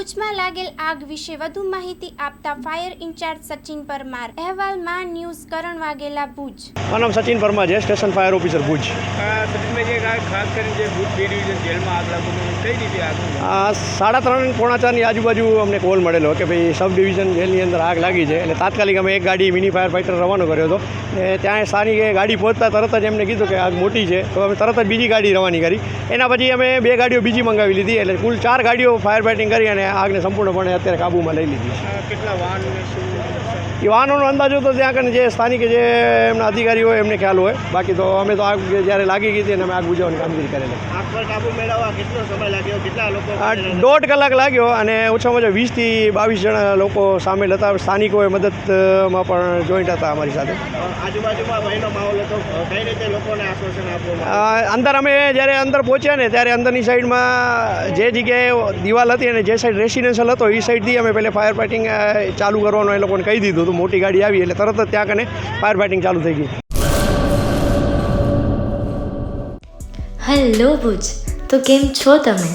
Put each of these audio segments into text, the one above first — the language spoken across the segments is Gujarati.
ભુજમાં લાગેલ આગ વિશે વધુ માહિતી આપતા ફાયર ઇન્ચાર્જ સચિન પરમાર. અહેવાલ માં ન્યૂઝ કરણ વાઘેલા ભુજ. મારું નામ સચિન પરમાર છે, સ્ટેશન ફાયર ઓફિસર ભુજ. ખાસ કરીને જે ભુજ બે ડિવિઝન જેલમાં આગ લાગવાનું કઈ રીતે આગ? 3:30 પોણા 4ની આજુબાજુ અમને કોલ મળેલો કે ભાઈ સબ ડિવિઝન જેલની અંદર આગ લાગી છે. એટલે તાત્કાલિક અમે એક ગાડી મિની ફાયર ફાઇટર રવાનો કર્યો હતો. ને ત્યાં સ્થાનિકે ગાડી પહોંચતા તરત જ એમને કીધું કે આગ મોટી છે, તો અમે તરત જ બીજી ગાડી રવાની કરી. એના પછી અમે 2 ગાડીઓ બીજી મંગાવી લીધી. એટલે કુલ 4 ગાડીઓ ફાયર ફાઇટિંગ કરી અને આગને સંપૂર્ણપણે અત્યારે કાબૂમાં લઈ લીધી. કેટલા વાહન એ વાહનોનો અંદાજો તો ત્યાં કને જે સ્થાનિક જે એમના અધિકારી હોય એમને ખ્યાલ હોય. બાકી તો અમે તો આગ જ્યારે લાગી ગઈ હતી અને અમે આગ બુઝાવવાની કામગીરી કરેલી. આગ પર કાબુ મેળવવા કેટલો સમય લાગ્યો? કેટલા લોકો? 1.5 કલાક લાગ્યો અને ઓછામાં ઓછા 20 થી 22 જણા લોકો સામેલ હતા. સ્થાનિકોએ મદદમાં પણ જોઈન્ટ હતા અમારી સાથે. આજુબાજુમાં ભયનો માહોલ હતો. કઈ રીતે લોકોને આશ્વાસન આપવામાં? અંદર અમે જ્યારે અંદર પહોંચ્યા ને ત્યારે અંદરની સાઈડમાં જે જગ્યાએ દિવાલ હતી અને જે સાઈડ રેસિડેન્શિયલ હતો એ સાઈડથી અમે પહેલાં ફાયર ફાઇટિંગ ચાલુ કરવાનું એ લોકોને કહી દીધું હતું. મોટી ગાડી આવી એટલે તરત જ ત્યાં કને ફાયર ફાઇટિંગ ચાલુ થઈ ગઈ. હેલો ભુજ, તો કેમ છો તમે?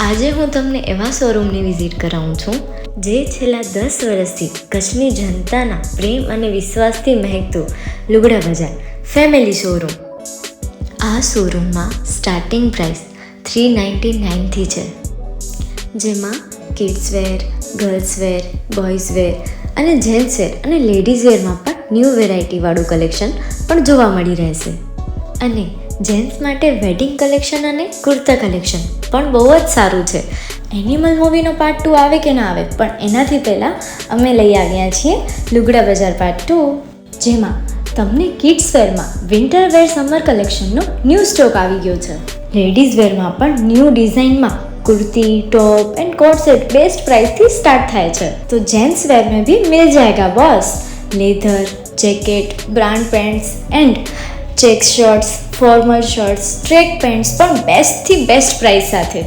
આજે હું તમને એવા શોરૂમની વિઝિટ કરાવું છું જે છેલ્લા 10 વર્ષથી કચ્છની જનતાના પ્રેમ અને વિશ્વાસથી મહેકતું લુગડા બજાર ફેમિલી શોરૂમ. આ શોરૂમમાં સ્ટાર્ટિંગ પ્રાઇસ 399થી છે, જેમાં kids wear, girls wear, boys wear અને જેન્ટ્સ વેર અને લેડીઝ વેરમાં પણ ન્યૂ વેરાયટીવાળું કલેક્શન પણ જોવા મળી રહેશે. અને જેન્ટ્સ માટે વેડિંગ કલેક્શન અને કુર્તા કલેક્શન પણ બહુ જ સારું છે. એનિમલ મૂવીનો પાર્ટ 2 આવે કે ના આવે, પણ એનાથી પહેલાં અમે લઈ આવ્યા છીએ લુગડા બજાર પાર્ટ 2, જેમાં તમને કિડ્સ વેરમાં વિન્ટર વેર સમર કલેક્શનનો ન્યૂ સ્ટોક આવી ગયો છે. લેડીઝ વેરમાં પણ ન્યૂ ડિઝાઇનમાં kurti, top and coat set best price थी स्टार्ट થાય છે. तो जेंट्स वेयर में भी मिल जाएगा boss. Leather, jacket, brand pants and check shirts, formal shirts, track pants પણ બેસ્ટથી બેસ્ટ પ્રાઇસ સાથે.